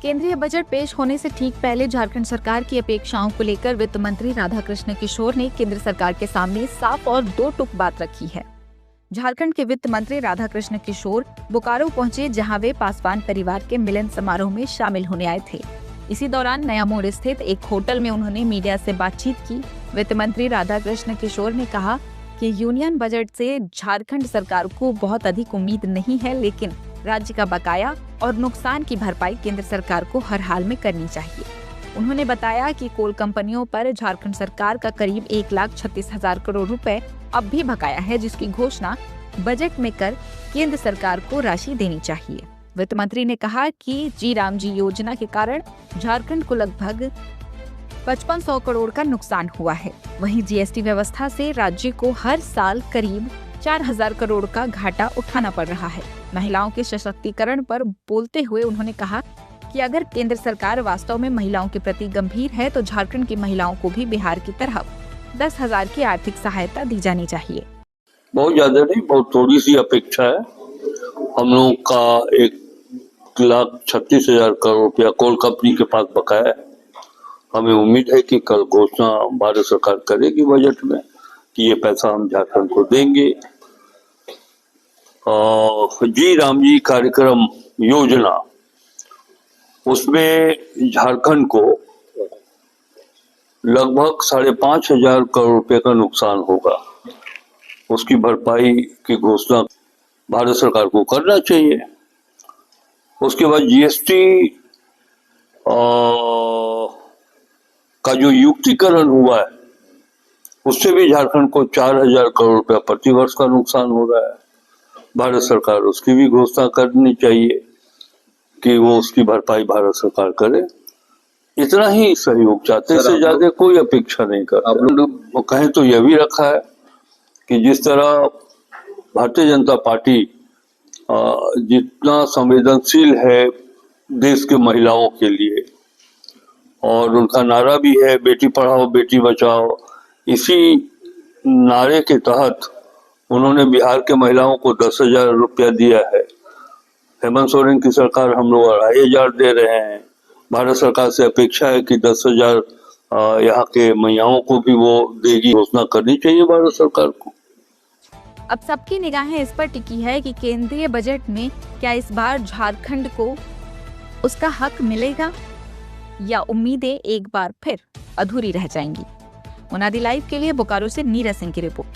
केंद्रीय बजट पेश होने से ठीक पहले झारखंड सरकार की अपेक्षाओं को लेकर वित्त मंत्री राधाकृष्ण किशोर ने केंद्र सरकार के सामने साफ और दो टूक बात रखी है। झारखंड के वित्त मंत्री राधाकृष्ण किशोर बोकारो पहुंचे, जहां वे पासवान परिवार के मिलन समारोह में शामिल होने आए थे। इसी दौरान नया मोड़ स्थित एक होटल में उन्होंने मीडिया से बातचीत की। वित्त मंत्री राधाकृष्ण किशोर ने कहा कि यूनियन बजट से झारखंड सरकार को बहुत अधिक उम्मीद नहीं है, लेकिन राज्य का बकाया और नुकसान की भरपाई केंद्र सरकार को हर हाल में करनी चाहिए। उन्होंने बताया कि कोल कंपनियों पर झारखंड सरकार का करीब 1,36,000 करोड़ रुपए अब भी बकाया है, जिसकी घोषणा बजट में कर केंद्र सरकार को राशि देनी चाहिए। वित्त मंत्री ने कहा कि जी राम जी योजना के कारण झारखंड को लगभग 5500 करोड़ का नुकसान हुआ है। वहीं जीएसटी व्यवस्था से राज्य को हर साल करीब 4,000 करोड़ का घाटा उठाना पड़ रहा है। महिलाओं के सशक्तिकरण पर बोलते हुए उन्होंने कहा कि अगर केंद्र सरकार वास्तव में महिलाओं के प्रति गंभीर है तो झारखंड की महिलाओं को भी बिहार की तरह 10,000 की आर्थिक सहायता दी जानी चाहिए। बहुत ज्यादा नहीं, बहुत थोड़ी सी अपेक्षा है। हम लोग का 1,36,000 करोड़ रुपया कोल कंपनी के पास बकाया है। हमें उम्मीद है कि कल घोषणा भारत सरकार करेगी बजट में कि ये पैसा हम झारखंड को देंगे। जी राम जी कार्यक्रम योजना, उसमें झारखंड को लगभग 5,500 करोड़ रुपए का नुकसान होगा। उसकी भरपाई की घोषणा भारत सरकार को करना चाहिए। उसके बाद जीएसटी का जो युक्तिकरण हुआ है, उससे भी झारखंड को 4,000 करोड़ रुपया प्रतिवर्ष का नुकसान हो रहा है। भारत सरकार उसकी भी घोषणा करनी चाहिए कि वो उसकी भरपाई भारत सरकार करे। इतना ही सहयोग चाहते से ज्यादा कोई अपेक्षा नहीं करते। आप लोग कहें तो यह भी रखा है कि जिस तरह भारतीय जनता पार्टी जितना संवेदनशील है देश के महिलाओं के लिए, और उनका नारा भी है बेटी पढ़ाओ बेटी बचाओ, इसी नारे के तहत उन्होंने बिहार के महिलाओं को 10,000 रुपया दिया है। हेमंत सोरेन की सरकार हम लोग 2,500 दे रहे हैं। भारत सरकार से अपेक्षा है कि 10,000 यहाँ के महिलाओं को भी वो देगी। घोषणा करनी चाहिए भारत सरकार को। अब सबकी निगाहें इस पर टिकी है कि केंद्रीय बजट में क्या इस बार झारखंड को उसका हक मिलेगा या उम्मीदें एक बार फिर अधूरी रह जाएंगी। मुनादी लाइव के लिए बोकारो से नीरज सिंह की रिपोर्ट।